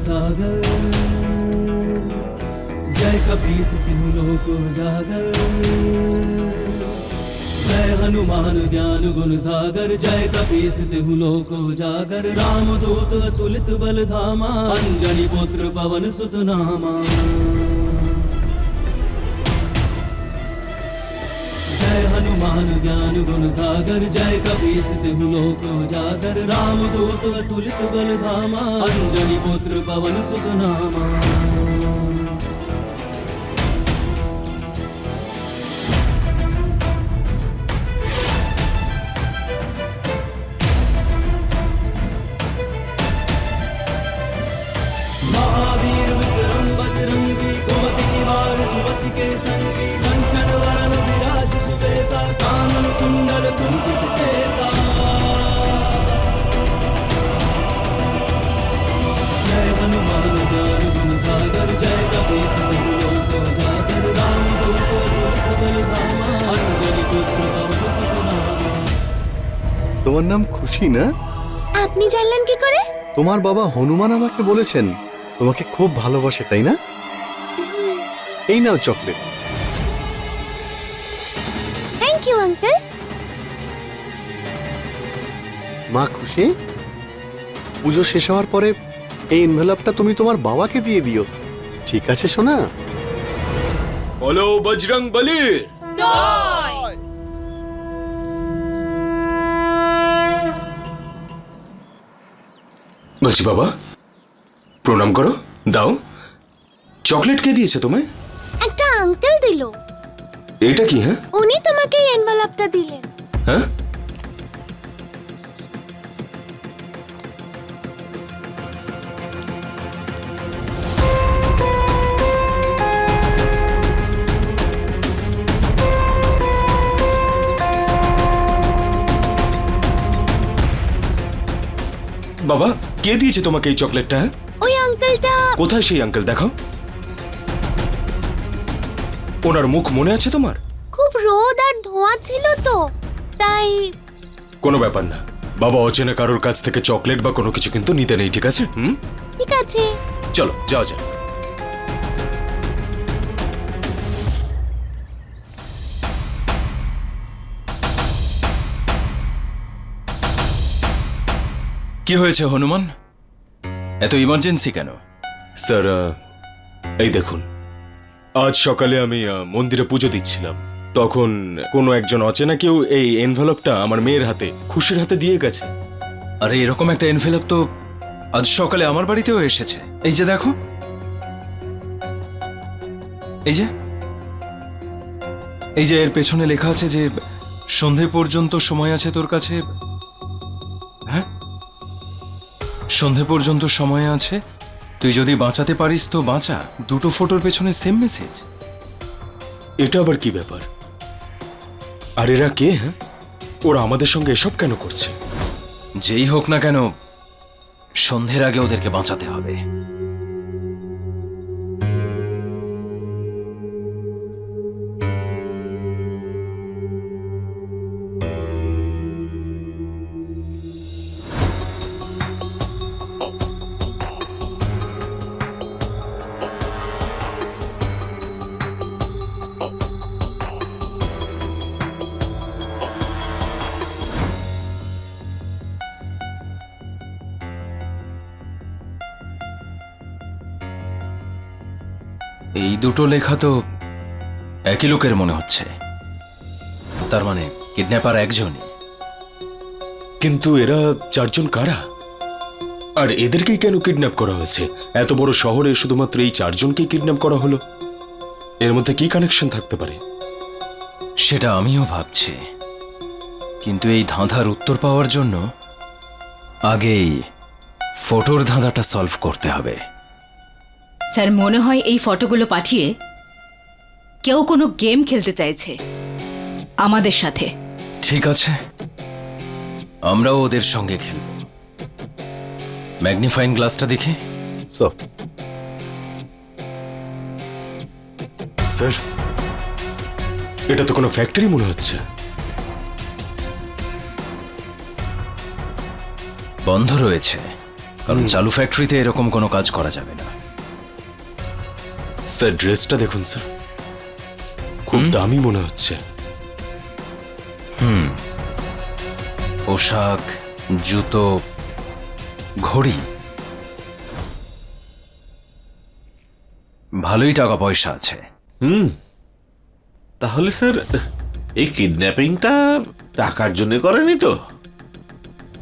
सागर जय कपीस तिहु लोक उजागर जय हनुमान ज्ञान गुण सागर जय कपीस तिहु लोक उजागर रामदूत अतुलित बल धामा अंजनी पुत्र पवन सुत नामा जय हनुमान ज्ञान गुण सागर जय कपीस तिहु लोक उजागर रामदूत अतुलित बल धामा अंजनी पुत्र पवन सुत नामा महावीर विक्रम बजरंगी कुमति निवार सुमति के संगी कंचन वरन विराज सुबेसा कानन कुंडल कुंचित केसा जय हनुमान ज्ञान गुण सागर जय कपीस तिहु लोक उजागर रामदूत अतुलित बल धामा अंजनी पुत्र पवन सुत नामा। তোমার নাম খুশি না? আপনি জানলেন কি করে? তোমার বাবা হনুমান আমাকে বলেছেন তোমাকে খুব ভালোবাসে, তাই না? এই নাও চকলেট। Thank you uncle. মা খুশি, পুজো শেষ হওয়ার পরে এই এনভেলপটা তুমি তোমার বাবাকে দিয়ে দিও, ঠিক আছে সোনা? বলো বজরং বলির বলছি বাবা প্রণাম করো, দাও। চকলেট কে দিয়েছে তোমায়? একটা আঙ্কেল দিল। এটা কি? হ্যাঁ উনি তোমাকে এই এনভেলপটা দিলেন। হ্যাঁ বাবা কে দিয়েছে তোমাকে এই চকলেটটা? হ্যাঁ ওই আঙ্কেলটা। কোথায় সেই আঙ্কেল? দেখাও। ওনার মুখ মনে আছে তোমার? খুব রোদ আর ধোঁয়া ছিল তো, তাই। কোনো ব্যাপার না বাবা, অচেনা কারোর কাছ থেকে চকলেট বা কোনো কিছু কিন্তু নিতে নেই, ঠিক আছে? ঠিক আছে। চলো যাওয়া যাক। কি হয়েছে হনুমান, এত ইমার্জেন্সি কেন? স্যার এই দেখুন, আজ সকালে আমি মন্দিরে পুজো দিচ্ছিলাম, তখন কোনো একজন অচেনা কেউ এই এনভেলপটা আমার মেয়ের হাতে, খুশির হাতে দিয়ে গেছে। আরে এরকম একটা এনভেলপ তো আজ সকালে আমার বাড়িতেও এসেছে। এই যে দেখো, এই যে এই যে এর পেছনে লেখা আছে যে সন্ধে পর্যন্ত সময় আছে তোর কাছে। হ্যাঁ, সন্ধে পর্যন্ত সময় আছে, তুই যদি বাঁচাতে পারিস তো বাঁচা। দুটো ফটোর পেছনে সেম মেসেজ। এটা আবার কি ব্যাপার? আর এরা কে? হ্যাঁ, ওরা আমাদের সঙ্গে এসব কেন করছে? যেই হোক না কেন, সন্ধ্যের আগে ওদেরকে বাঁচাতে হবে। এই দুটো লেখা তো একই লোকের মনে হচ্ছে, তার মানে কিডন্যাপার একজনই। কিন্তু এরা চারজন কারা? আর এদেরকেই কেন কিডন্যাপ করা হয়েছে? এত বড় শহরে শুধুমাত্র এই চারজনকেই কিডন্যাপ করা হলো, এর মধ্যে কি কানেকশন থাকতে পারে? সেটা আমিও ভাবছি, কিন্তু এই ধাঁধার উত্তর পাওয়ার জন্য আগেই ফটোর ধাঁধাটা সলভ করতে হবে। স্যার, মনে হয় এই ফটোগুলো পাঠিয়ে কেউ কোনো গেম খেলতে চাইছে আমাদের সাথে। ঠিক আছে, আমরাও ওদের সঙ্গে খেলব। ম্যাগনিফাইং গ্লাসটা দেখি। স্যার, এটা তো কোনো ফ্যাক্টরি মনে হচ্ছে। বন্ধ রয়েছে, কারণ চালু ফ্যাক্টরিতে এরকম কোনো কাজ করা যাবে না। স্যার ড্রেসটা দেখুন স্যার, খুব দামি মনে হচ্ছে। পোশাক, জুতো, ঘড়ি, ভালোই টাকা পয়সা আছে। তাহলে স্যার এই কিডন্যাপিংটা টাকার জন্য করেনি তো?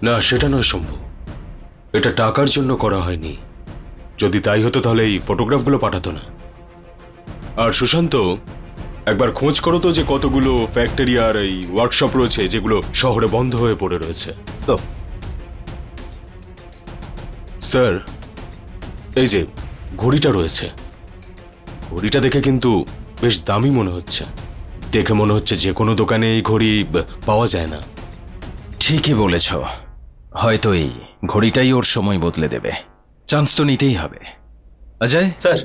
না, সেটা নয় শম্ভু, এটা টাকার জন্য করা হয়নি। যদি তাই হতো তাহলে এই ফটোগ্রাফগুলো পাঠাতো না। আর সুশান্ত, একবার খোঁজ করো তো যে কতগুলো ফ্যাক্টরি আর এই ওয়ার্কশপ রয়েছে যেগুলো শহরে বন্ধ হয়ে পড়ে রয়েছে। তো স্যার, এই যে ঘড়িটা রয়েছে, ঘড়িটা দেখে কিন্তু বেশ দামি মনে হচ্ছে। দেখে মনে হচ্ছে যে কোনো দোকানে এই ঘড়ি পাওয়া যায় না। ঠিকই বলেছ, হয়তো এই ঘড়িটাই ওর সময় বদলে দেবে। চান্স তো নিতেই হবে। অজয় স্যার।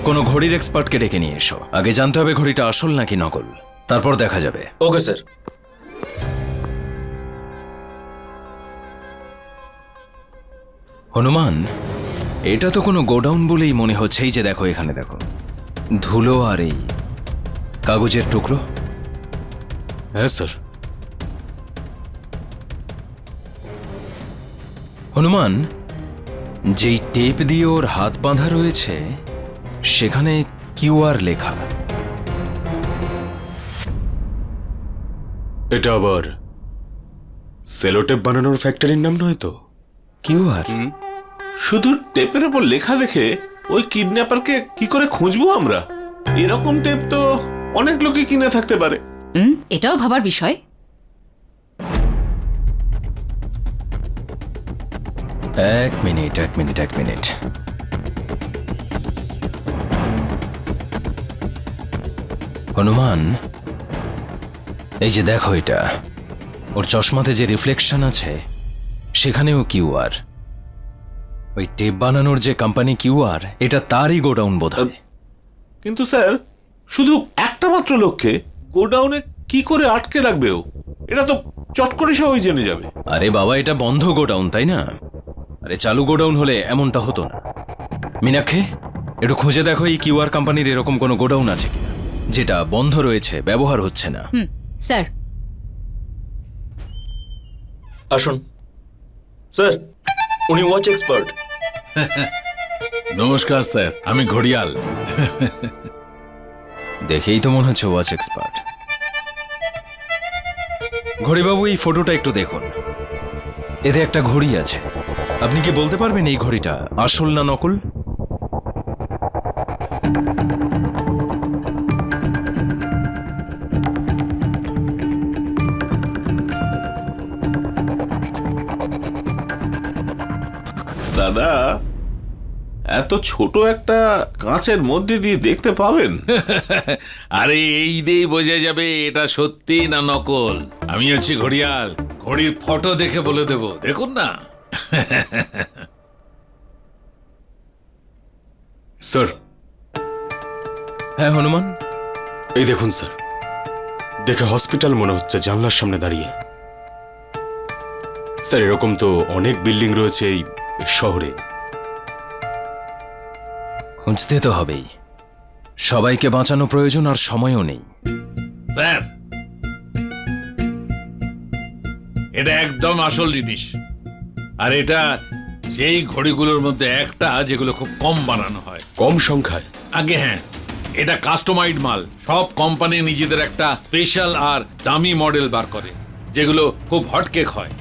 কোনো ঘড়ির এক্সপার্টকে ডেকে নিয়ে এসো। আগে জানতে হবে ঘড়িটা আসল নাকি নকল, তারপর দেখা যাবে। Okay sir. হনুমান, এটা তো কোনো গোডাউন বলেই মনে হচ্ছে। এই যে দেখো, এখানে দেখো, ধুলো আর এই কাগজের টুকরো। হ্যাঁ স্যার। হনুমান, যেই টেপ দিয়ে ওর হাত বাঁধা রয়েছে সেখানে কিউআর লেখা। এটা আবার সেলোটেপ বানানোর ফ্যাক্টরির নাম নয় তো? কিউআর? শুধু টেপের উপর লেখা দেখে ওই কিডন্যাপারকে কি করে খুঁজবো আমরা? এরকম টেপ তো অনেক লোকে কিনে থাকতে পারে। এটাও ভাবার বিষয়। এক মিনিট। হনুমান, এই যে দেখো, এটা ওর চশমাতে যে রিফ্লেকশন আছে সেখানেও কিউআর। ওই টেপ বানানোর যে কোম্পানি কিউআর, এটা তারই গোডাউন বোধহয়। কিন্তু স্যার, শুধু একটা মাত্র লোককে গোডাউনে কি করে আটকে রাখবে ও? এটা তো চট করে সবাই জেনে যাবে। আরে বাবা, এটা বন্ধ গোডাউন, তাই না? আরে চালু গোডাউন হলে এমনটা হতো না। মীনাক্ষী, একটু খুঁজে দেখো এই কিউআর কোম্পানির এরকম কোনো গোডাউন আছে কিনা যেটা বন্ধ রয়েছে, ব্যবহার হচ্ছে না। স্যার। আসুন স্যার, উনি ওয়াচ এক্সপার্ট। নমস্কার স্যার, আমি ঘড়িয়াল। দেখেই তো মনে হচ্ছে ওয়াচ এক্সপার্ট। ঘড়িবাবু, এই ফটোটা একটু দেখুন। এতে একটা ঘড়ি আছে। আপনি কি বলতে পারবেন এই ঘড়িটা আসল না নকল? দাদা, এত ছোট একটা কাঁচের মধ্যে দিয়ে দেখতে পাবেন? আরে এই দিয়েই বোঝা যাবে এটা সত্যি না নকল। আমি হচ্ছি ঘড়িয়াল, ঘড়ির ফটো দেখে বলে দেব। দেখুন না। স্যার। হ্যাঁ হনুমান, এই দেখুন স্যার, দেখে হসপিটাল মনে হচ্ছে জানলার সামনে দাঁড়িয়ে। স্যার, এরকম তো অনেক বিল্ডিং রয়েছে এই শহরে। খুঁজতে তো হবেই। সবাইকে বাঁচানো প্রয়োজন, আর সময়ও নেই। স্যার, এটা একদম আসল জিনিস। আর এটা সেই ঘড়িগুলোর মধ্যে একটা যেগুলো খুব কম বানানো হয়। কম সংখ্যায়? আগে হ্যাঁ, এটা কাস্টমাইড মাল। সব কোম্পানি নিজেদের একটা স্পেশাল আর দামি মডেল বার করে, যেগুলো খুব হটকেক হয়।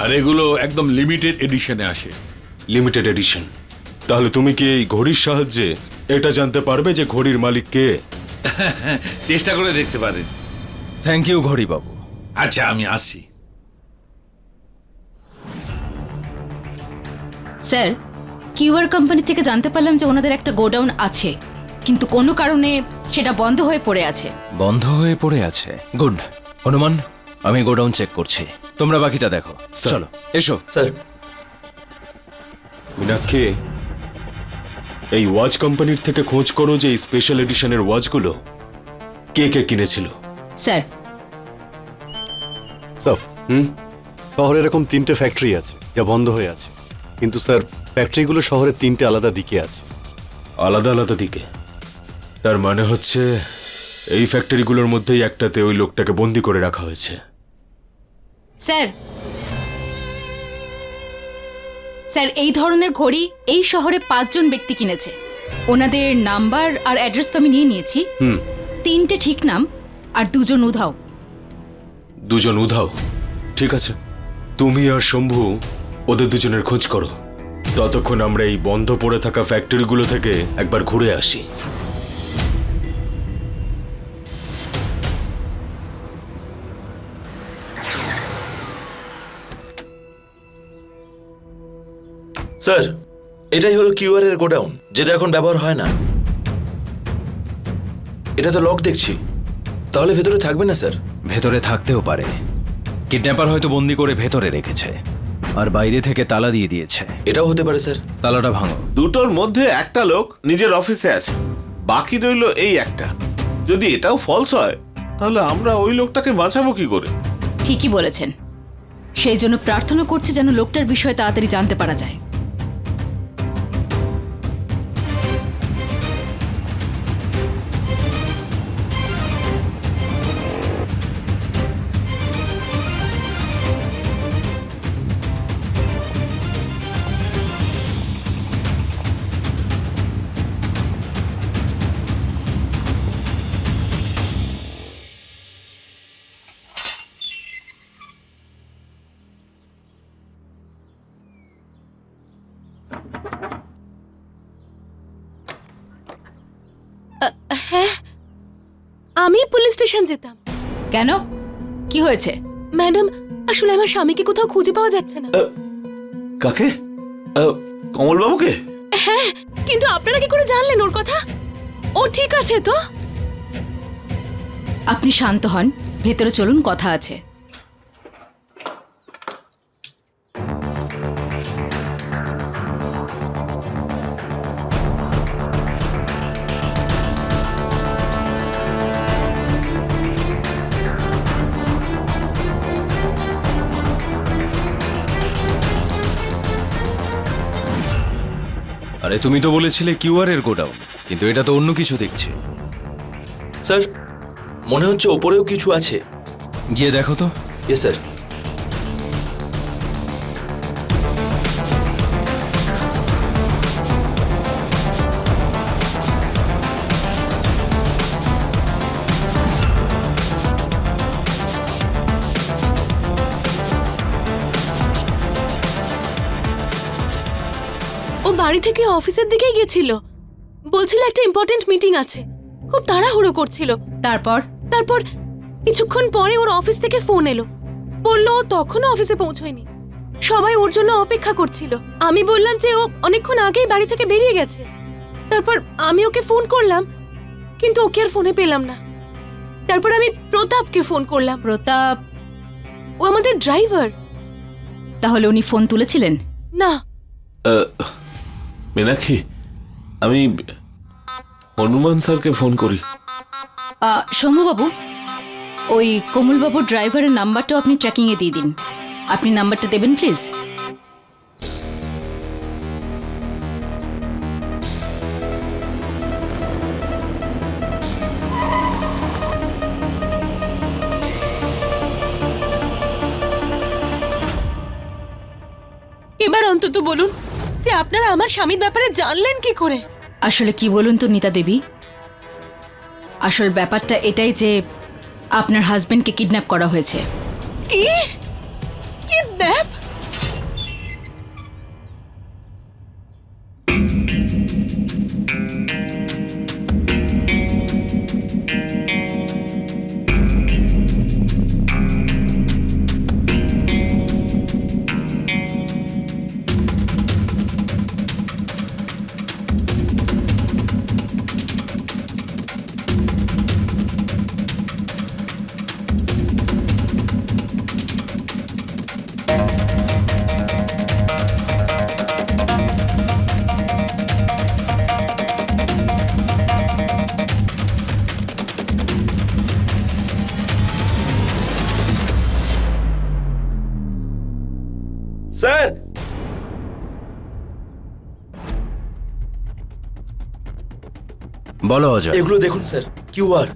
আর এগুলো একদম লিমিটেড এডিশনে আসে। Limited edition? তাহলে তুমি কি এই ঘড়ির সাহায্যে এটা জানতে পারবে যে ঘড়ির মালিক কে? চেষ্টা করে দেখতে পারেন। থ্যাংক ইউ ঘড়িবাবু। আচ্ছা, আমি আসি। স্যার, কিউআর কোম্পানি থেকে জানতে পারলাম যে ওনাদের একটা গোডাউন আছে, কিন্তু কোনো কারণে সেটা বন্ধ হয়ে পড়ে আছে। বন্ধ হয়ে পড়ে আছে? গুড। হনুমান, আমি গোডাউন চেক করছি, তোমরা বাকিটা দেখো। চলো, এসো। স্যার। মীনাক্ষী, এই ওয়াচ কোম্পানির থেকে খোঁজ করো যে এই স্পেশাল এডিশনের ওয়াচগুলো কে কে কিনেছিল। স্যার। স্যার, শহরে এরকম 3টে ফ্যাক্টরি আছে যা বন্ধ হয়ে আছে। কিন্তু স্যার ফ্যাক্টরিগুলো শহরের 3টে আলাদা দিকে আছে। আলাদা আলাদা দিকে? তার মানে হচ্ছে এই ফ্যাক্টরিগুলোর মধ্যেই একটাতে ওই লোকটাকে বন্দি করে রাখা হয়েছে। স্যার, স্যার এই ধরনের ঘড়ি এই শহরে 5 জন ব্যক্তি কিনেছে। ওনাদের নাম্বার আর অ্যাড্রেস তো আমি নিয়ে নিয়েছি। 3টে ঠিক নাম আর 2 জন উধাও। 2 জন উধাও? ঠিক আছে, তুমি আর শম্ভু ওদের 2 জনের খোঁজ করো। ততক্ষণ আমরা এই বন্ধ পড়ে থাকা ফ্যাক্টরিগুলো থেকে একবার ঘুরে আসি। স্যার, এটাই হলো কিউআর এর গোডাউন, যেটা এখন ব্যবহার হয় না। এটা তো লক দেখছি, তাহলে ভেতরে থাকবে না স্যার? ভেতরে থাকতেও পারে। কিডন্যাপার হয়তো বন্দি করে ভেতরে রেখেছে আর বাইরে থেকে তালা দিয়ে দিয়েছে। এটাও হতে পারে স্যার। তালাটা ভাঙো। দুটোর মধ্যে একটা লোক নিজের অফিসে আছে, বাকি রইল এই একটা। যদি এটাও ফলস হয় তাহলে আমরা ওই লোকটাকে বাঁচাবো কি করে? ঠিকই বলেছেন। সেই জন্য প্রার্থনা করছি যেন লোকটার বিষয়ে তাড়াতাড়ি জানতে পারা যায়। আমি পুলিশ স্টেশন যেতাম। কেন, কি হয়েছে? ম্যাডাম, আসলে আমার স্বামীকে কোথাও খুঁজে পাওয়া যাচ্ছে না। কাকে? কমল বাবুকে? হ্যাঁ, কিন্তু আপনারা কি করে জানলেন ওর কথা? ও ঠিক আছে তো? আপনি শান্ত হন, ভেতরে চলুন, কথা আছে। আরে তুমি তো বলেছিলে কিউআর এর গোডাউন, কিন্তু এটা তো অন্য কিছু দেখছি। স্যার, মনে হচ্ছে ওপরেও কিছু আছে। গিয়ে দেখো তো। Yes sir. ও বাড়ি থেকে অফিসের দিকেই গেছিল, বলছিল একটা ইম্পর্টেন্ট মিটিং আছে, খুব তাড়াহুড়ো করছিল। তারপর? তারপর কিছুক্ষণ পরে ওর অফিস থেকে ফোন এলো, বললো ও তখনও অফিসে পৌঁছয়নি, সবাই ওর জন্য অপেক্ষা করছিল। আমি বললাম যে ও অনেকক্ষণ আগেই বাড়ি থেকে বেরিয়ে গেছে। তারপর আমি ওকে ফোন করলাম, কিন্তু ওকে আর ফোনে পেলাম না। তারপর আমি প্রতাপকে ফোন করলাম। প্রতাপ? ও আমাদের ড্রাইভার। তাহলে উনি ফোন তুলেছিলেন? না। মীনাক্ষী, আমি হনুমান স্যারকে ফোন করি। শম্ভুবাবু, ওই কোমলবাবুর ড্রাইভারের নাম্বারটাও আপনি ট্র্যাকিংয়ে দিয়ে দিন। আপনি নাম্বারটা দেবেন প্লিজ। এবার অন্তত বলুন যে আপনারা আমার স্বামীর ব্যাপারে জানলেন কি করে? আসলে কি বলুন তো নিতা দেবী, আসল ব্যাপারটা এটাই যে আপনার হাজবেন্ডকে কিডন্যাপ করা হয়েছে। কি? কিডন্যাপ? স্যার, বলো অজয়। এগুলো দেখুন স্যার, কিউআর।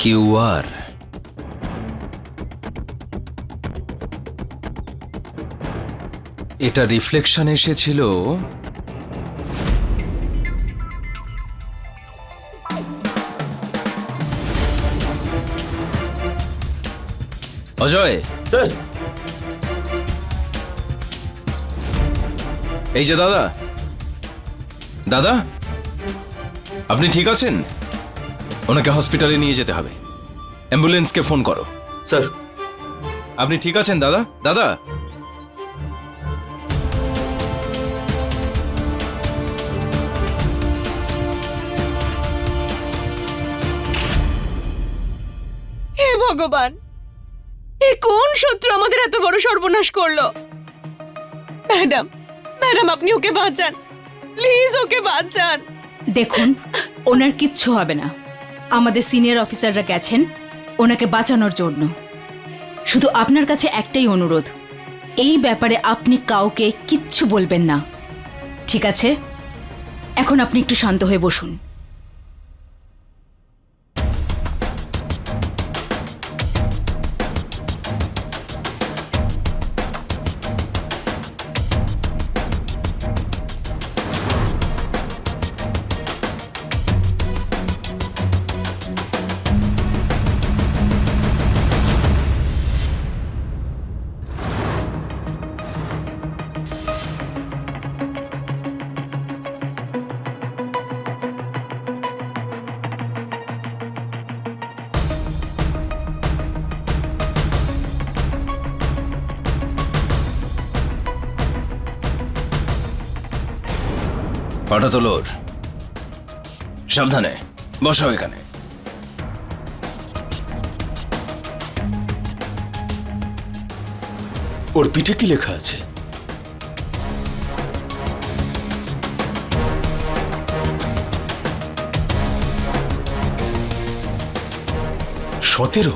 কিউআর, এটা রিফ্লেকশন এসেছিল অজয়। স্যার, এই যে দাদা, দাদা আপনি ঠিক আছেন? ওনাকে হসপিটালে নিয়ে যেতে হবে, অ্যাম্বুলেন্সকে ফোন করো। স্যার, আপনি ঠিক আছেন দাদা? দাদা, হে ভগবান, এ কোন শত্রু আমাদের এত বড় সর্বনাশ করলো? ম্যাডাম, ম্যাডাম আপনি ওকে বাঁচান, প্লিজ ওকে বাঁচান। দেখুন, ওনার কিচ্ছু হবে না। আমাদের সিনিয়র অফিসাররা গেছেন ওনাকে বাঁচানোর জন্য। শুধু আপনার কাছে একটাই অনুরোধ, এই ব্যাপারে আপনি কাউকে কিচ্ছু বলবেন না, ঠিক আছে? এখন আপনি একটু শান্ত হয়ে বসুন। পাটা তোলোর, সাবধানে বসাও এখানে। ওর পিঠে কি লেখা আছে? সতেরো।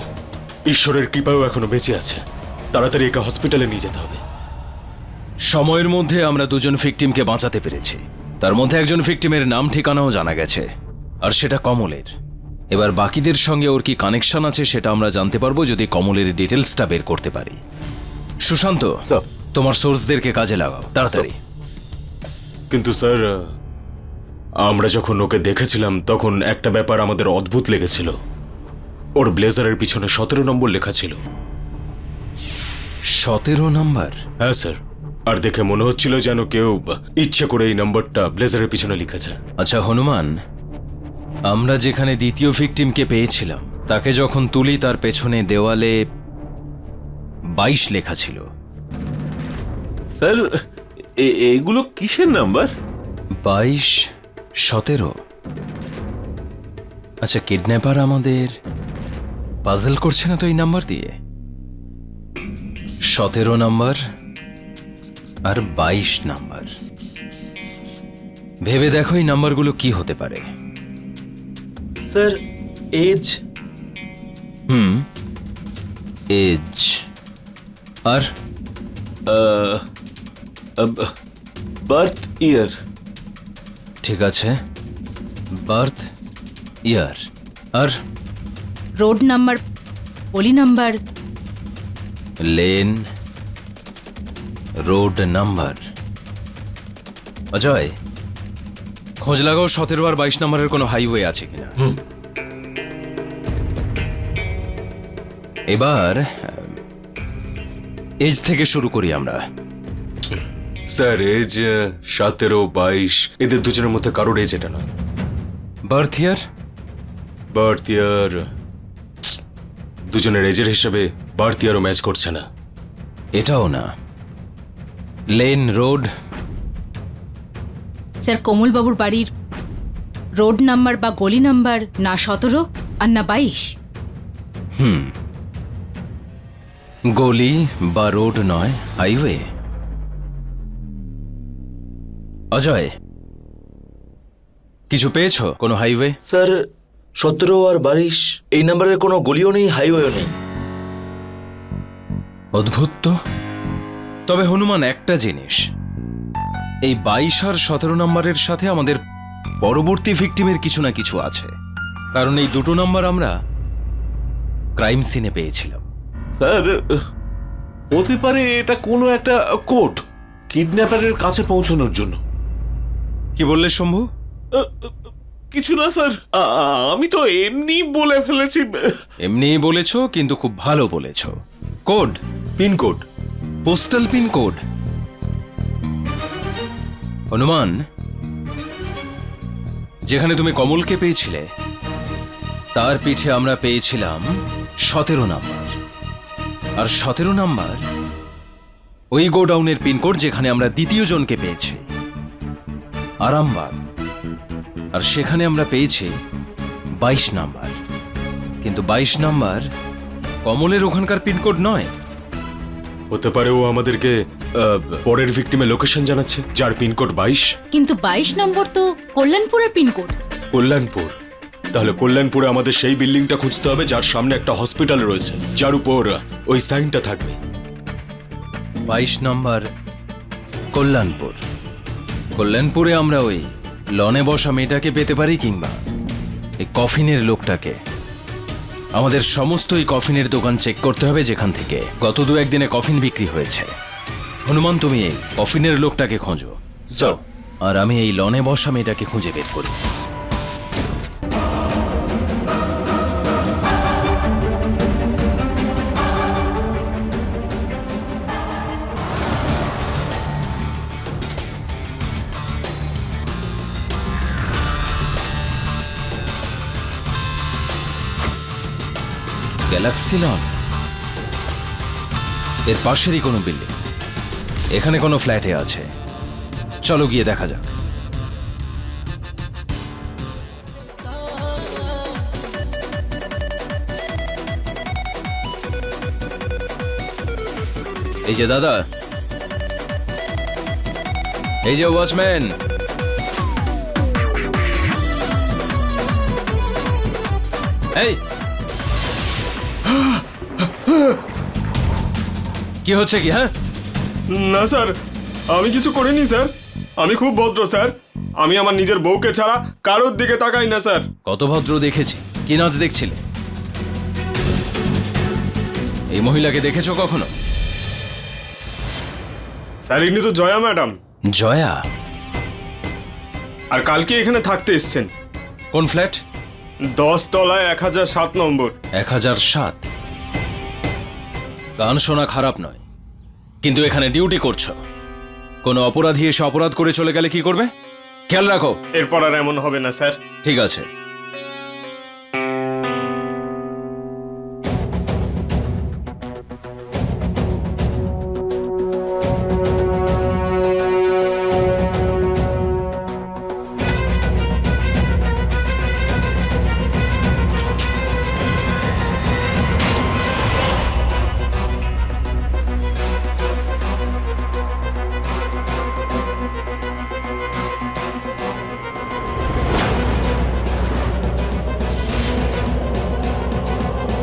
ঈশ্বরের কৃপাও এখনো বেঁচে আছে। তাড়াতাড়ি একে হসপিটালে নিয়ে যেতে হবে। সময়ের মধ্যে আমরা দুজন ভিকটিমকে বাঁচাতে পেরেছি। তার মধ্যে একজন ভিকটিমের নাম ঠিকানাও জানা গেছে, আর সেটা কমলের। এবার বাকিদের সঙ্গে ওর কি কানেকশন আছে সেটা আমরা জানতে পারবো যদি কমলের ডিটেলসটা বের করতে পারি। সুশান্ত, স্যার। তোমার সোর্সদেরকে কাজে লাগাও তাড়াতাড়ি। কিন্তু স্যার, আমরা যখন ওকে দেখেছিলাম তখন একটা ব্যাপার আমাদের অদ্ভুত লেগেছিল। ওর ব্লেজারের পিছনে 17 নম্বর লেখা ছিল। 17 নাম্বার? হ্যাঁ স্যার, আর দেখে মনে হচ্ছিল যেন কেউ ইচ্ছে করে এই নম্বরটা ব্লেজারের পিছনে লিখেছে। আচ্ছা হনুমান, আমরা যেখানে দ্বিতীয় ভিকটিমকে পেয়েছিলাম তাকে যখন তুলি তার পেছনে দেওয়ালে 22 লেখা ছিল। স্যার, এগুলো কিসের নাম্বার? 22, 17। আচ্ছা, কিডন্যাপার আমাদের পাজল করছে না তো এই নাম্বার দিয়ে? 17 নাম্বার আর 22 নাম্বার। ভেবে দেখো এই নাম্বারগুলো কি হতে পারে। Sir, age. এজ আর বার্থ ইয়ার। ঠিক আছে, বার্থ ইয়ার আর রোড নাম্বার, পলি number, lane, road number. Ajay, খোঁজ লাগাও 17 আর 22 নম্বরের কোনো হাইওয়ে আছে কিনা। এবার এজ থেকে শুরু করি আমরা। স্যার, এজ 17, 22, এদের দুজনের মধ্যে কারোর এজ এটা না। বার্থ ইয়ার? বার্থ ইয়ার, দুজনের এজের হিসেবে বার্থ ইয়ারও ম্যাচ করছে না। এটাও না। Lane, road? স্যার, কোমলবাবুর বাড়ির রোড নাম্বার বা গলি নাম্বার না 17 আর না 22। গলি বা রোড নয়, হাইওয়ে। অজয়, কিছু পেয়েছো? কোনো হাইওয়ে? স্যার, 17 আর 22 এই নাম্বারের কোনো গলিও নেই, হাইওয়েও নেই। অদ্ভুত তো। তবে হনুমান, একটা জিনিস, এই 22 আর 17 নম্বরের সাথে আমাদের পরবর্তী ভিকটিমের কিছু না কিছু আছে, কারণ এই দুটো নাম্বার আমরা ক্রাইম সিনে পেয়েছিলাম। স্যার, হতে পারে এটা কোনো একটা কোড কিডন্যাপারের কাছে পৌঁছানোর জন্য। কি বললে শম্ভু? কিছু না স্যার, আমি তো এমনি বলে ফেলেছি। এমনিই বলেছো, কিন্তু খুব ভালো বলেছো। Code, pincode. Postal pin code. Hanuman, যেখানে তুমি কমলকে পেয়েছিলে তার পিঠে আমরা পেয়েছিলাম 17 নাম্বার, আর 17 নাম্বার ওই গোডাউনের পিনকোড যেখানে আমরা দ্বিতীয় জনকে পেয়েছি, আরামবাগ, আর সেখানে আমরা পেয়েছি 22 নাম্বার। কিন্তু 22 নাম্বার কমলের ওখানকার পিনকোড নয়। হতে পারে ও আমাদেরকে পরের ভিকটিমের লোকেশন জানাচ্ছে, যার পিনকোড 22। কিন্তু 22 নম্বর তো কল্যাণপুরের পিনকোড। কল্যাণপুর। তাহলে কল্যাণপুরে আমাদের সেই বিল্ডিংটা খুঁজতে হবে যার সামনে একটা হসপিটাল রয়েছে, যার উপর ওই সাইনটা থাকবে। 22 নম্বর কল্যাণপুর। কল্যাণপুরে আমরা ওই লনে বসা মেয়েটাকে পেতে পারি, কিংবা এই কফিনের লোকটাকে। আমাদের সমস্ত এই কফিনের দোকান চেক করতে হবে যেখান থেকে গত 2-1 দিনে কফিন বিক্রি হয়েছে। হনুমান, তুমি এই কফিনের লোকটাকে খোঁজো, স্যার। আর আমি এই লনে বসা মেয়েটাকে খুঁজে বের করি। গ্যালাক্সি লন, এর পাশেরই কোনো বিল্ডিং। এখানে কোনো ফ্ল্যাটে আছে, চলো গিয়ে দেখা যাক। এই যে দাদা, এই যে ওয়াচম্যান, এই কি হচ্ছে কি? হ্যাঁ, না স্যার, আমি কিছু করিনি স্যার। আমি খুব ভদ্র স্যার। আমি আমার নিজের বউকে ছাড়া কারোর দিকে তাকাই না স্যার। কত ভদ্র দেখেছি। কি নাচ দেখছিলে? এই মহিলাকে দেখেছো কখনো? স্যার, ইনি তো জয়া ম্যাডাম। জয়া? আর কালকে এখানে থাকতে এসছেন। কোন ফ্ল্যাট? 10 তলায় 1007 নম্বর। 1007? গান শোনা খারাপ নয়, কিন্তু এখানে ডিউটি করছো। কোনো অপরাধী এসে অপরাধ করে চলে গেলে কি করবে? খেয়াল রাখো। এরপর আর এমন হবে না স্যার। ঠিক আছে।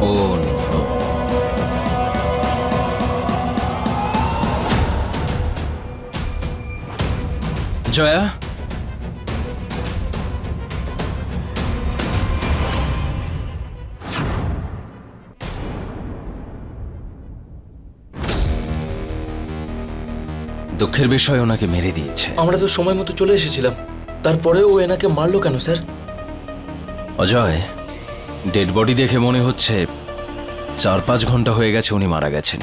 ও নো। জয়া, দুঃখের বিষয় ওনাকে মেরে দিয়েছে। আমরা তো সময় মতো চলে এসেছিলাম, তারপরেও ও এনাকে মারলো কেন স্যার? অজয়, ডেড বডি দেখে মনে হচ্ছে 4-5 ঘন্টা হয়ে গেছে উনি মারা গেছেন।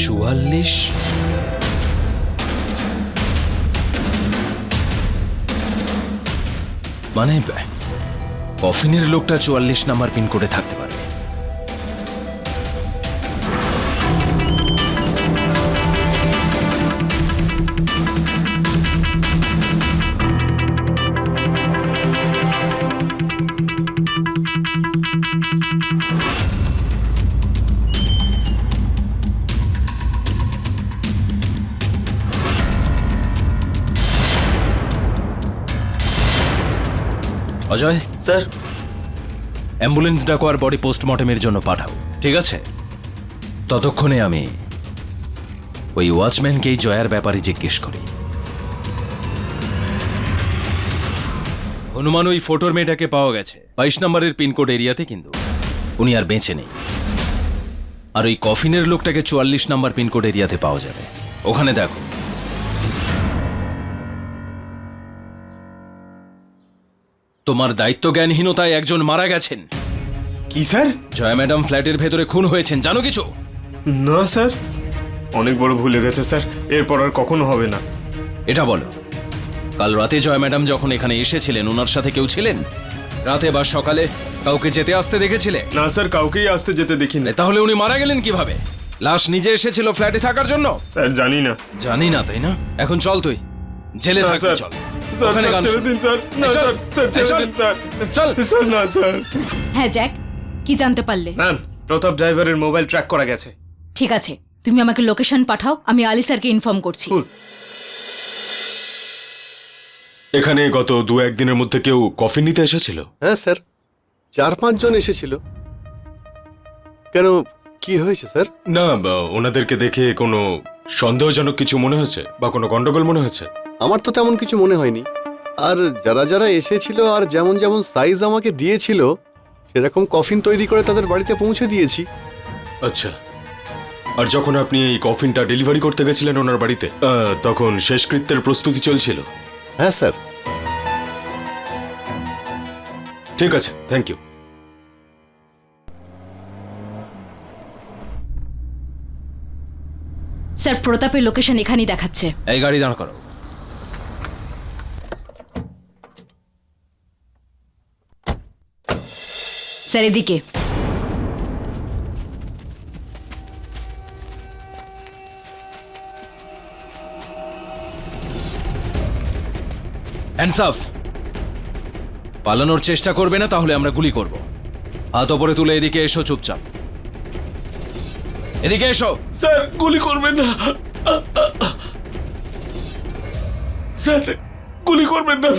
চুয়াল্লিশ? মানে কফিনের লোকটা 44 নাম্বার পিন করে থাকতে পারে। অজয়, স্যার, অ্যাম্বুলেন্স ডাকো আর বডি পোস্টমর্টমের জন্য পাঠাও, ঠিক আছে? ততক্ষণে আমি ওই ওয়াচম্যানকেই জয়ার ব্যাপারে জিজ্ঞেস করি। অনুমান ওই ফটোর মেয়েটাকে পাওয়া গেছে 22 নম্বরের পিনকোড এরিয়াতে, কিন্তু উনি আর বেঁচে নেই। আর ওই কফিনের লোকটাকে 44 নম্বর পিনকোড এরিয়াতে পাওয়া যাবে। ওখানে দেখো। তোমার দায়িত্ব জ্ঞানহীনতায় একজন মারা গেছেন। কি স্যার? জয়া ম্যাডাম ফ্ল্যাটের ভেতরে খুন হয়েছেন, জানো কিছু? না স্যার, অনেক বড় ভুল হয়ে গেছে স্যার, এরপর আর কখনো হবে না। এটা বলো, কাল রাতে জয়া ম্যাডাম যখন এখানে এসেছিলেন ওনার সাথে কেউ ছিলেন? রাতে বা সকালে কাউকে যেতে আসতে দেখেছিলে? না স্যার, কাউকেই আসতে যেতে দেখিনি। তাহলে উনি মারা গেলেন কিভাবে? লাশ নিজে এসেছিল ফ্ল্যাটে থাকার জন্য? স্যার জানি না। জানি না, তাই না? এখন চল তুই জেলে না থাকবি, স্যার, চল। স্যার ওখানে গান ছেড়ে শোন। দিন স্যার। না এই চল, স্যার, স্যার এই ছেড়ে চল। দিন স্যার। চল। স্যার না স্যার। হ্যাঁ জ্যাক, কি জানতে পারলে? ম্যাম, প্রতাপ ড্রাইভারের মোবাইল ট্র্যাক করা গেছে। ঠিক আছে, তুমি আমাকে লোকেশন পাঠাও, আমি আলি স্যারকে ইনফর্ম করছি। Cool. এখানে গত 2-1 দিনের মধ্যে কেউ কফি নিতে এসেছিল? হ্যাঁ স্যার, 4-5 জন এসেছিল। কেন, কি হয়েছে স্যার? না, ওনাদেরকে দেখে কোনো সন্দেহজনক কিছু মনে হয়েছে বা কোনো গন্ডগোল মনে হয়েছে? আমার তো তেমন কিছু মনে হয়নি। আর যারা যারা এসেছিল আর যেমন যেমন সাইজ আমাকে দিয়েছিল সেরকম কফিন তৈরি করে তাদের বাড়িতে পৌঁছে দিয়েছি। আচ্ছা, আর যখন আপনি এই কফিনটা ডেলিভারি করতে গেছিলেন ওনার বাড়িতে, তখন শেষকৃত্যের প্রস্তুতি চলছিল? হ্যাঁ স্যার। ঠিক আছে, থ্যাংক ইউ। স্যার, প্রতাপের লোকেশন এখানেই দেখাচ্ছে। এই গাড়ি দাঁড় করো। স্যার এদিকে। Hands up. পালানোর চেষ্টা করবে না, তাহলে আমরা গুলি করব। হাত ওপরে তুলে এদিকে এসো, চুপচাপ এদিকে এসো। স্যার গুলি করবেন না, স্যার গুলি করবেন না,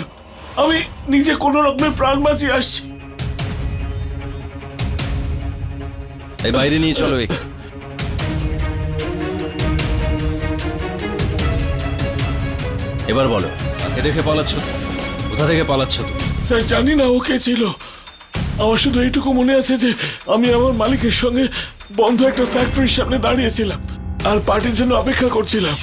আমি নিজে কোনো রকমের প্রাণ বাঁচিয়ে আসছি। এই বাইরে নিয়ে চলো একে। এবার বলো, কাকে দেখে পালাচ্ছ? কোথা থেকে পালাচ্ছ তুমি? স্যার জানি না ও কে ছিল, আমার শুধু এইটুকু মনে আছে যে আমি আমার মালিকের সঙ্গে বন্ধ একটা ফ্যাক্টরির সামনে দাঁড়িয়েছিলাম আর পার্টির জন্য অপেক্ষা করছিলাম।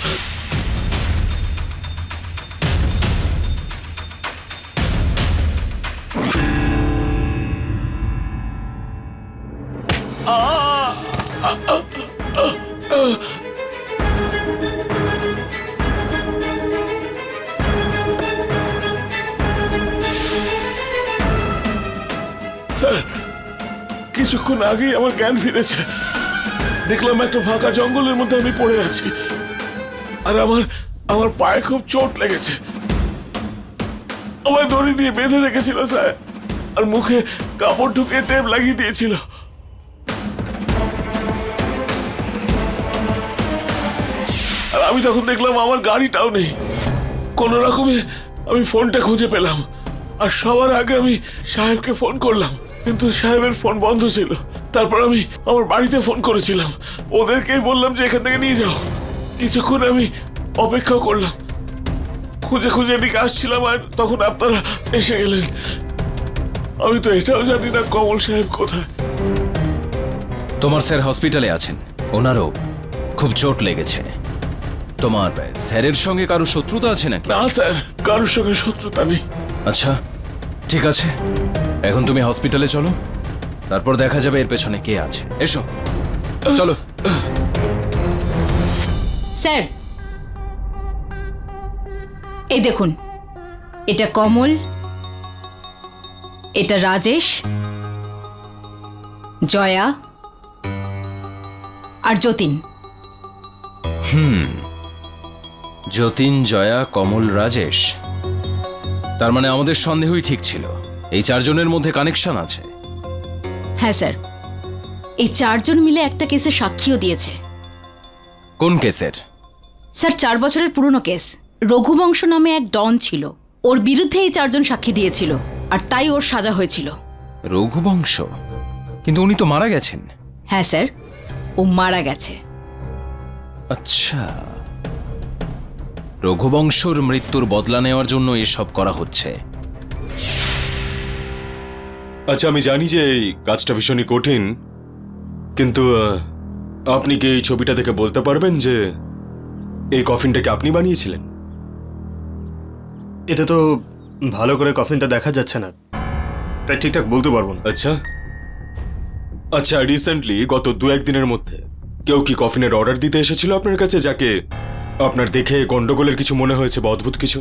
স্যার কিছুক্ষণ আগেই আমার জ্ঞান ফিরেছে, দেখলাম একটা ফাঁকা জঙ্গলের মধ্যে আমি পড়ে আছি আর আমার পায়ে খুব চোট লেগেছে। আমায় দড়ি দিয়ে বেঁধে রেখেছিল স্যার, আর মুখে কাপড় ঢুকে টেপ লাগিয়ে দিয়েছিল। আর আমি তখন দেখলাম আমার গাড়িটাও নেই। কোনো রকমে আমি ফোনটা খুঁজে পেলাম আর সবার আগে আমি সাহেবকে ফোন করলাম, কিন্তু সাহেবের ফোন বন্ধ ছিল। তারপর আমি আমার বাড়িতে ফোন করেছিলাম, ওদেরকেই বললাম যে এখান থেকে নিয়ে যাও। কিছুক্ষণ আমি অপেক্ষা করলাম, খুঁজে খুঁজে এদিকে আসছিলাম আর তখন আপনারা এসে গেলেন। আমি তো এটাও জানি না কমল সাহেব কোথায়। তোমার স্যার হসপিটালে আছেন, ওনারও খুব চোট লেগেছে। তোমার স্যারের সঙ্গে কারো শত্রুতা আছে নাকি? না স্যার, কারোর সঙ্গে শত্রুতা নেই। আচ্ছা ঠিক আছে, এখন তুমি হসপিটালে চলো, তারপর দেখা যাবে এর পেছনে কে আছে। এসো চলো। স্যার এই দেখুন, এটা কমল, এটা রাজেশ, জয়া আর যতীন। যতীন, জয়া, কমল, রাজেশ। তার মানে আমাদের সন্দেহই ঠিক ছিল, এই 4 জনের মধ্যে কানেকশন আছে। হ্যাঁ স্যার, এই 4 জন মিলে একটা কেসে সাক্ষীও দিয়েছে। কোন কেসের? স্যার 4 বছরের পুরনো কেস। রঘুবংশ নামে এক ডন ছিল, ওর বিরুদ্ধে এই 4 জন সাক্ষী দিয়েছিল আর তাই ওর সাজা হয়েছিল। রঘুবংশ? কিন্তু উনি তো মারা গেছেন। হ্যাঁ স্যার, ও মারা গেছে। আচ্ছা, রঘুবংশর মৃত্যুর বদলা নেওয়ার জন্য এসব করা হচ্ছে। আচ্ছা, আমি জানি যে এই কাজটা ভীষণই কঠিন, কিন্তু আপনি কি এই ছবিটা দেখে বলতে পারবেন যে এই কফিনটাকে আপনি বানিয়েছিলেন? এটা তো ভালো করে কফিনটা দেখা যাচ্ছে না, তাই ঠিকঠাক বলতে পারবো না। আচ্ছা আচ্ছা, রিসেন্টলি গত 2-1 দিনের মধ্যে কেউ কি কফিনের অর্ডার দিতে এসেছিল আপনার কাছে, যাকে আপনার দেখে গন্ডগোলের কিছু মনে হয়েছে বা অদ্ভুত কিছু?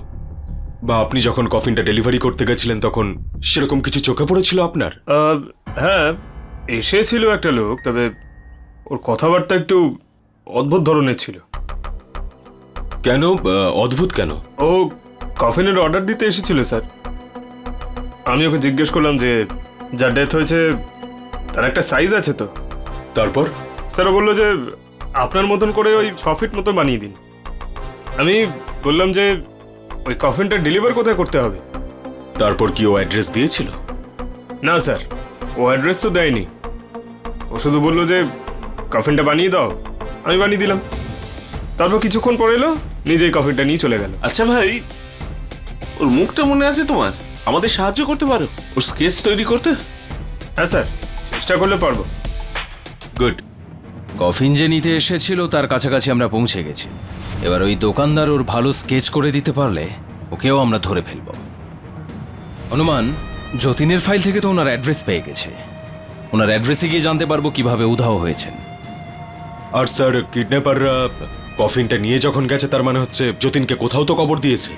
বা আপনি যখন কফিনটা ডেলিভারি করতে গেছিলেন তখন সেরকম কিছু চোখে পড়েছিল আপনার? হ্যাঁ, এসেছিল একটা লোক, তবে ওর কথাবার্তা একটু অদ্ভুত ধরনের ছিল। কেন? অদ্ভুত কেন? ও কফিনের অর্ডার দিতে এসেছিল স্যার। আমি ওকে জিজ্ঞেস করলাম যে যার ডেথ হয়েছে তার একটা সাইজ আছে তো। তারপর স্যার ও বললো যে আপনার মতন করে ওই 6 ফিট মতো বানিয়ে দিন। আমি বললাম যে ওই কফিনটা ডেলিভার কোথায় করতে হবে। তারপর কি ও অ্যাড্রেস দিয়েছিল? না স্যার, ও অ্যাড্রেস তো দেয়নি। ও শুধু বললো যে কফিনটা বানিয়ে দাও, আমি বানিয়ে দিলাম। তারপর কিছুক্ষণ পরে এলো, নিজেই কফিনটা নিয়ে চলে গেল। আচ্ছা ভাই, ওর মুখটা মনে আছে তোমার? আমাদের সাহায্য করতে পারো ওর স্কেচ তৈরি করতে? হ্যাঁ স্যার, চেষ্টা করলে পারবো। গুড। কফিন যে নিতে এসেছিল তার কাছাকাছি আমরা পৌঁছে গেছি। এবার ওই দোকানদার ওর ভালো স্কেচ করে দিতে পারলে ওকেও আমরা ধরে ফেলব। অনুমান, যতীনের ফাইল থেকে তো ওনার অ্যাড্রেস পেয়ে গেছে। ওনার অ্যাড্রেসে গিয়ে জানতে পারবো কিভাবে উধাও হয়েছেন। আর স্যার, কিডন্যাপাররা কফিনটা নিয়ে যখন গেছে তার মানে হচ্ছে যতীনকে কোথাও তো কবর দিয়েছে।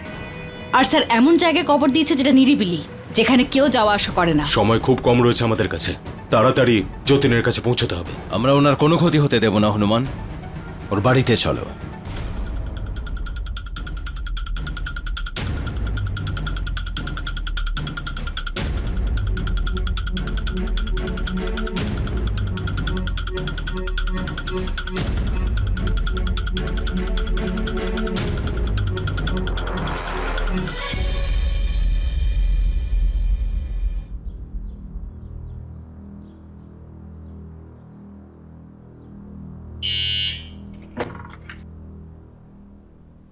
আর স্যার এমন জায়গায় কবর দিয়েছে যেটা নিরিবিলি, যেখানে কেউ যাওয়া আসা করে না। সময় খুব কম রয়েছে আমাদের কাছে, তাড়াতাড়ি যতীনের কাছে পৌঁছতে হবে। আমরা ওনার কোনো ক্ষতি হতে দেব না হনুমান। ওর বাড়িতে চলো।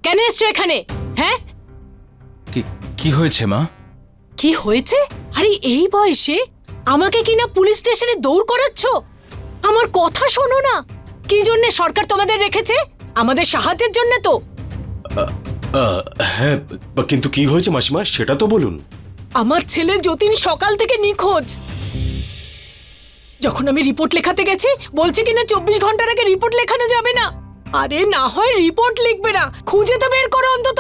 কেন এসছো এখানে? হ্যাঁ, কি হয়েছে মা? কি হয়েছে? আরে এই বয়সে আমাকে কিনা পুলিশ স্টেশনে দৌড় করাচ্ছ? আমার কথা শোনো না। কি জন্য সরকার তোমাদের রেখেছে? আমাদের সাহায্যের জন্য তো। হ্যাঁ, কিন্তু কি হয়েছে মাসিমা, সেটা তো বলুন। আমার ছেলে যতীন সকাল থেকে নিখোঁজ। যখন আমি রিপোর্ট লেখাতে গেছি, বলছে কিনা 24 ঘন্টার আগে রিপোর্ট লেখানো যাবে না। আরে না হয় রিপোর্ট লিখবে না, খুঁজে তো বের করো অন্তত।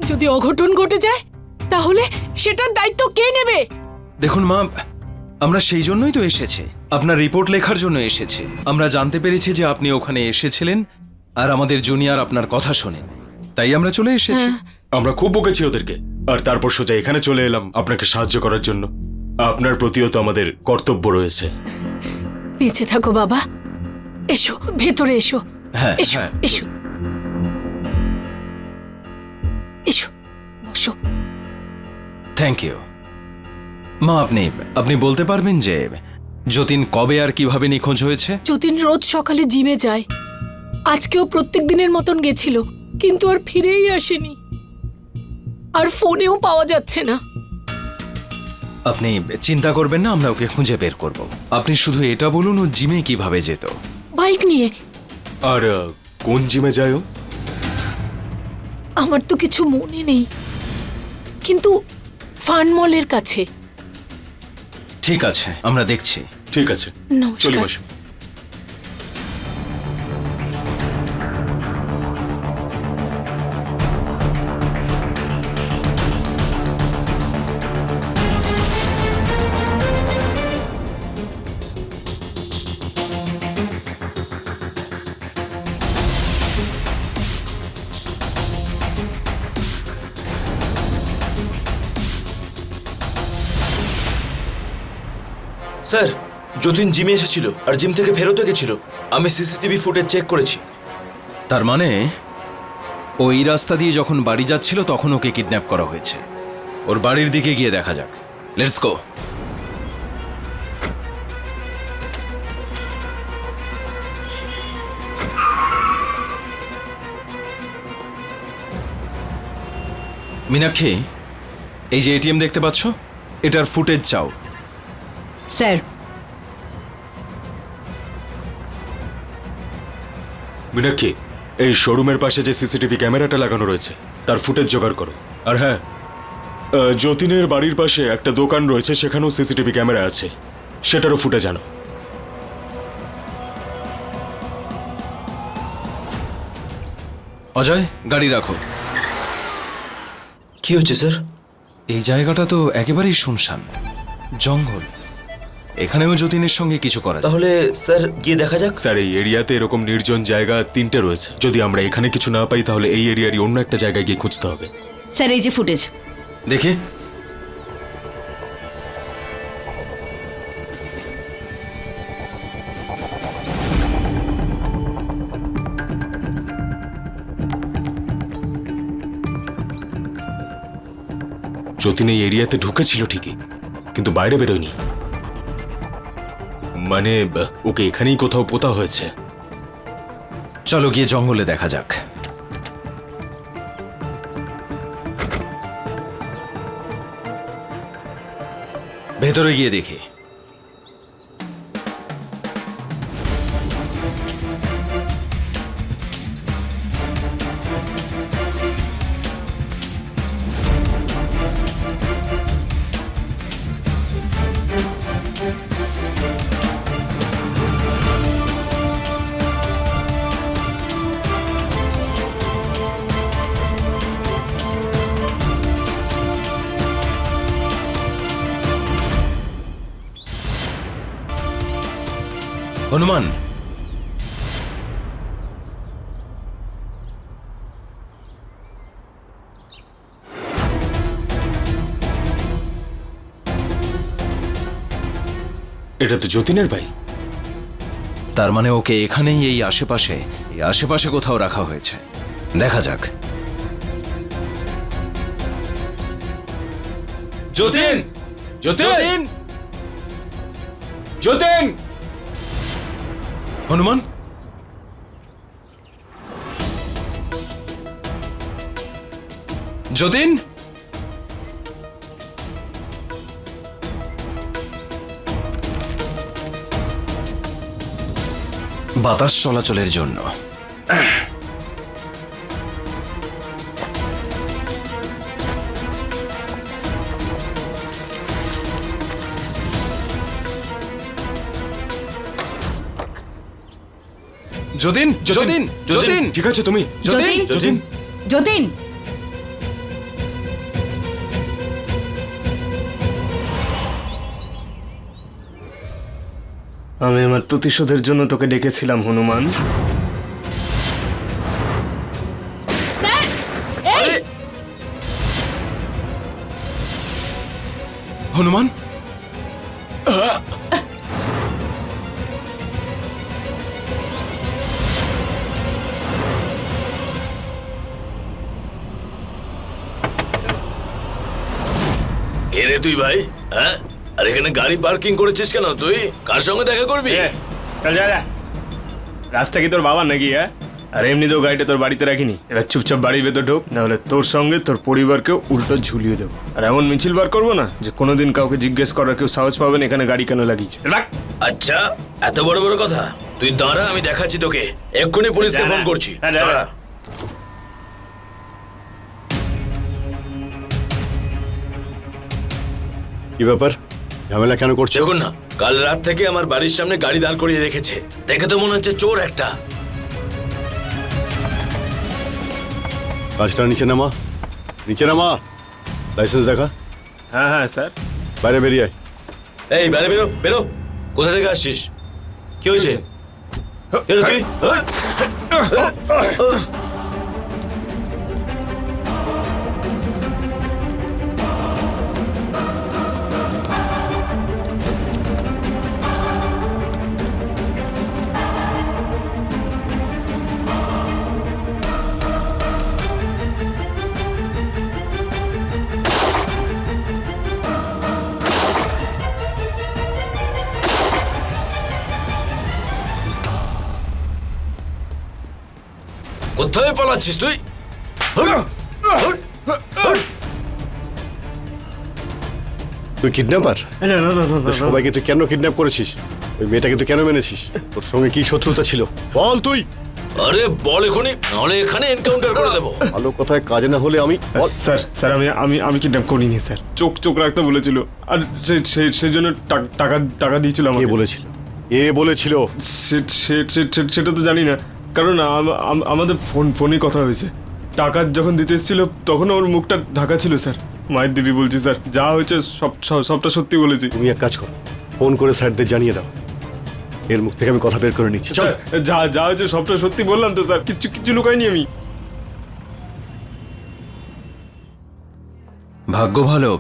যদি অঘটন ঘটে যায় তাহলে সেটার দায়িত্ব কে নেবে? দেখুন মা, আমরা সেই জন্যই তো এসেছি, আপনার রিপোর্ট লেখার জন্য এসেছি। আমরা জানতে পেরেছি যে আপনি ওখানে এসেছিলেন আর আমাদের জুনিয়র আপনার কথা শোনেন, তাই আমরা চলে এসেছি। আমরা খুব বকেছি ওদেরকে, আর তারপর সোজা এখানে চলে এলাম আপনাকে সাহায্য করার জন্য। আপনার প্রতিও তো আমাদের কর্তব্য রয়েছে। বেঁচে থাকো বাবা। এসো, ভেতরে এসো। হ্যাঁ, এসো হ্যাঁ। এসো এসো, বসো। থ্যাংক ইউ মা। আপনি বলতে পারবেন যে যতীন কবে আর কিভাবে নিখোঁজ হয়েছে? যতীন রোজ সকালে জিমে যায়। আজকেও প্রত্যেক দিনের মতন গেছিল, কিন্তু আর ফিরেই আসেনি। আর ফোনেও পাওয়া যাচ্ছে না। আপনি চিন্তা করবেন না, আমরা ওকে খুঁজে বের করব। আপনি শুধু এটা বলুন ও জিমে কিভাবে যেত? বাইক নিয়ে। আর কোন জিমে যায় ও? আমার তো কিছু মনে নেই, কিন্তু ফান মলের কাছে। ঠিক আছে, আমরা দেখছি। ঠিক আছে, নমস্কার। চলি মাসি। স্যার, যতীন জিমে এসেছিল আর জিম থেকে ফেরত গেছিল। আমি সিসিটিভি ফুটেজ চেক করেছি। তার মানে ওই রাস্তা দিয়ে যখন বাড়ি যাচ্ছিল তখন ওকে কিডন্যাপ করা হয়েছে। ওর বাড়ির দিকে গিয়ে দেখা যাক। Let's go. মীনাক্ষী, এই যে এটিএম দেখতে পাচ্ছ, এটার ফুটেজ চাও। স্যার, মীনাক্ষী, এই শোরুমের পাশে যে সিসিটিভি ক্যামেরাটা লাগানো রয়েছে তার ফুটেজ জোগাড় করো। আর হ্যাঁ, যতীনের বাড়ির পাশে একটা দোকান রয়েছে, সেখানেও সিসিটিভি ক্যামেরা আছে, সেটারও ফুটেজ আনো। অজয়, গাড়ি রাখো। কি হচ্ছে স্যার? এই জায়গাটা তো একেবারেই শুনশান, জঙ্গল। এখানেও যতীনের সঙ্গে কিছু করা যায়। তাহলে স্যার গিয়ে দেখা যাক। স্যার, এই এরিয়াতে এরকম নির্জন জায়গা 3টে রয়েছে। যদি আমরা এখানে কিছু না পাই তাহলে এই এরিয়ারই অন্য একটা জায়গায় গিয়ে খুঁজতে হবে। স্যার এই যে ফুটেজ। দেখে যতীন এই এরিয়াতে ঢুকেছিল ঠিকই, কিন্তু বাইরে বেরোয়নি। মানে ওকে এখানেই কোথাও পোতা হয়েছে। চলো গিয়ে জঙ্গলে দেখা যাক। ভেতরে গিয়ে দেখি। হনুমান, এটা তো যতীনের ভাই। তার মানে ওকে এখানেই এই আশেপাশে কোথাও রাখা হয়েছে। দেখা যাক। যতীন! যতীন! যতীন! হনুমান, যতীন! বাতাস চলাচলের জন্য। যতীন, যতীন, যতীন! ঠিক আছে তুমি? যতীন, যতীন! যতীন, আমি আমার প্রতিশোধের জন্য তোকে ডেকেছিলাম হনুমান। হনুমান, এরে তুই ভাই, হ্যাঁ? আর এখানে গাড়ি পার্কিং করেছিস কেন তুই? কার সঙ্গে দেখা করবি? চল যা যা। রাস্তা কি তোর বাবার নাকি? হ্যাঁ, আর এমনি তো গাড়িটা তোর বাড়িতে রাখিনি। এবার চুপচাপ বাড়ির ভেতর ঢোক, নাহলে তোর সঙ্গে তোর পরিবারকেও উল্টো ঝুলিয়ে দেবো। আর এমন মিছিল বার করবো না যে কোনোদিন কাউকে জিজ্ঞেস করার কেউ সাহস পাবেন এখানে গাড়ি কেন লাগিয়েছে। রাখ। আচ্ছা, এত বড় বড় কথা? তুই দাঁড়া, আমি দেখাচ্ছি তোকে। এক্ষুনি পুলিশকে ফোন করছি। দাঁড়া। কি ব্যাপার, ঝামেলা কেন করছো? দেখুন না, কাল রাত থেকে আমার বাড়ির সামনে গাড়ি দাঁড় করিয়ে রেখেছে। দেখে তো মনে হচ্ছে চোর একটা। কাজটা নিচে নামা, নিচে নামা। লাইসেন্স দেখা। হ্যাঁ হ্যাঁ স্যার। বাইরে বেরিয়ে আয়। এই বাইরে বেরো, বেরো। কোথা থেকে আসছিস? কি হয়েছে? কে রে তুই? কোথায় পালাচ্ছিস তুই? তুই কিডন্যাপার? না না না না, না সবাইকে তুই কেন কিডন্যাপ করেছিস? ওই মেয়েটাকে তুই কেন মেনেছিস? তোর সঙ্গে কি শত্রুতা ছিল বল তুই। আরে বল এখনই, নাহলে এখানে এনকাউন্টার করে দেবো। ভালো কথায় কাজে না হলে আমি স্যার স্যার আমি আমি আমি কিডন্যাপ করিনি স্যার। চোখ চোখ রাখতে বলেছিল আর সেই জন্য টাকা টাকা দিয়েছিল কে আমাকে। বলেছিল? কে বলেছিল? সেটা তো জানি না, কারণ আমাদের ফোনে কথা হয়েছে। টাকা যখন দিতে এসেছিল তখন ওর মুখটা ঢাকা ছিল স্যার। মায়ের দিবি বলছি স্যার, যা হয়েছে সবটা সত্যি বলেছি। তুমি এক কাজ করো, ফোন করে স্যারদের জানিয়ে দাও। এর মুখ থেকে আমি কথা বের করে নিচ্ছি। চল। স্যার, যা হয়েছে সবটা সত্যি বললাম তো স্যার, কিচ্ছু লুকাইনি আমি। ভাগ্য ভালো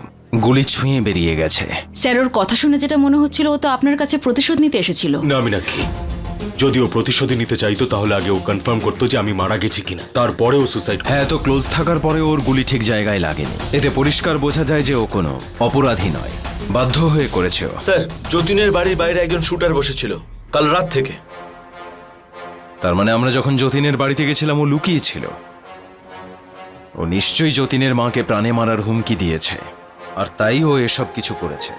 গুলি ছুঁয়ে বেরিয়ে গেছে। স্যার, ওর কথা শুনে যেটা মনে হচ্ছিল ও তো আপনার কাছে প্রতিশোধ নিতে এসেছিল। না মীনাক্ষী, যদি ও প্রতিশোধী নিতে চাইতো তাহলে আগে ও কনফার্ম করতো যে আমি মারা গেছি কিনা, তারপরে ও সুসাইড। হ্যাঁ, এত ক্লোজ থাকার পরে ওর গুলি ঠিক জায়গায় লাগেনি। এতে পরিষ্কার বোঝা যায় যে ও কোনো অপরাধী নয়, বাধ্য হয়ে করেছে ও। স্যার, যতীনের বাড়ির বাইরে একজন শুটার বসেছিল কাল রাত থেকে। তার মানে আমরা যখন যতীনের বাড়িতে গেছিলাম ও লুকিয়ে ছিল। ও নিশ্চয়ই যতীনের মাকে প্রাণে মারার হুমকি দিয়েছে, আর তাই ও এসব কিছু করেছে।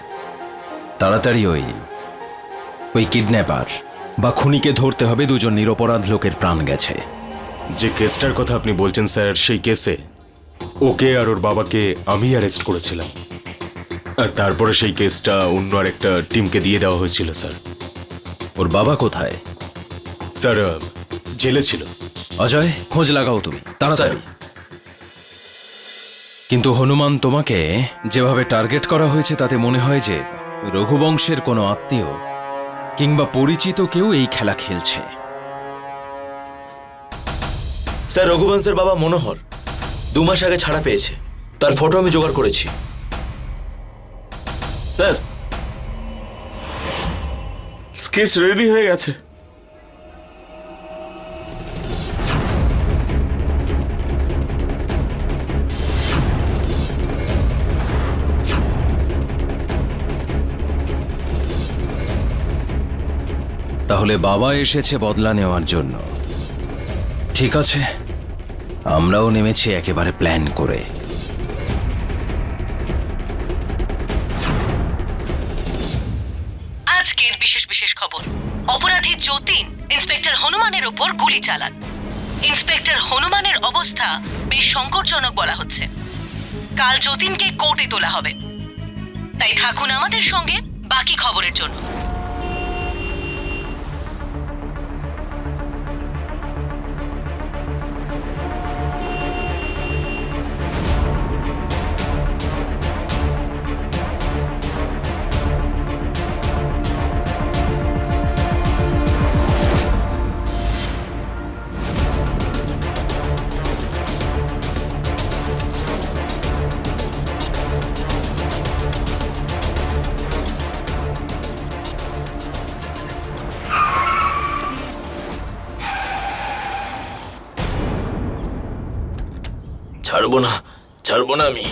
তাড়াতাড়ি ওই কিডন্যাপার বা খুনিকে ধরতে হবে। দুজন নিরপরাধ লোকের প্রাণ গেছে। যে কেসটার কথা আপনি বলছেন স্যার, সেই কেসে ওকে আর ওর বাবাকে আমি অ্যারেস্ট করেছিলাম, আর তারপরে সেই কেসটা অন্য আর একটা টিমকে দিয়ে দেওয়া হয়েছিল স্যার। ওর বাবা কোথায়? স্যার জেলে ছিল। অজয়, খোঁজ লাগাও তুমি তাড়াতাড়ি। কিন্তু হনুমান, তোমাকে যেভাবে টার্গেট করা হয়েছে তাতে মনে হয় যে রঘুবংশের কোনো আত্মীয় কিংবা পরিচিত কেউ এই খেলা খেলছে। স্যার, রঘুবংশের বাবা মনোহর 2 মাস আগে ছাড়া পেয়েছে। তার ফটো আমি জোগাড় করেছি। স্যার, স্কেচ রেডি হয়ে গেছে। তাহলে বাবা এসেছে বদলা নেওয়ার জন্য। ঠিক আছে, আমরাও নেমেছি একেবারে প্ল্যান করে। আজকের বিশেষ খবর, অপরাধী যতীন ইন্সপেক্টর হনুমানের ওপর গুলি চালান। ইন্সপেক্টর হনুমানের অবস্থা বেশ সংকটজনক বলা হচ্ছে। কাল যতীনকে কোর্টে তোলা হবে, তাই থাকুন আমাদের সঙ্গে বাকি খবরের জন্য। ছাড়বো না আমি।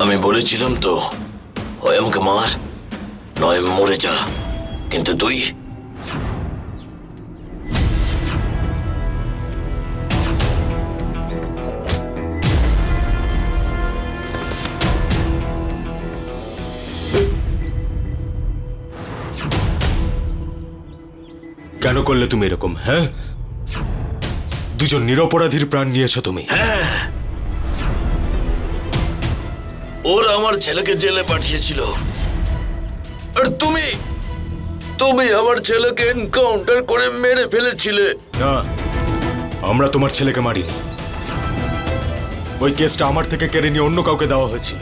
আমি বলেছিলাম তো, হয় আমাকে মার নয় মরে যা, কিন্তু তুই কেন করলে তুমি এরকম? হ্যাঁ, দুজন নিরপরাধীর প্রাণ নিয়েছো তুমি। ওরা আমার ছেলেকে জেলে পাঠিয়েছিল, আর তুমি আমার ছেলেকে এনকাউন্টার করে মেরে ফেলেছিলে। না, আমরা তোমার ছেলেকে মারিনি। ওই কেসটা আমার থেকে কেড়ে নিয়ে অন্য কাউকে দেওয়া হয়েছিল।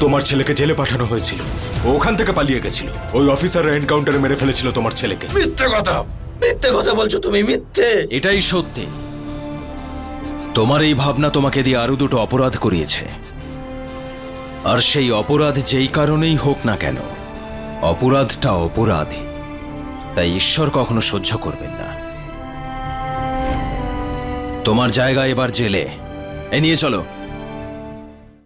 তোমার ছেলেকে জেলে পাঠানো হয়েছিল, ও ওখান থেকে পালিয়ে গেছিল। ওই অফিসাররা এনকাউন্টারে মেরে ফেলেছিল তোমার ছেলেকে। মিথ্যে কথা বলছো তুমি, মিথ্যে। এটাই সত্যি। তোমার এই ভাবনা তোমাকে দিয়ে আরো দুটো অপরাধ করিয়েছে, আর সেই অপরাধ যেই কারণেই হোক না কেন, অপরাধটা অপরাধী, তাই ঈশ্বর কখনো সহ্য করবেন না। তোমার জায়গা এবার জেলে। এ নিয়ে চলো।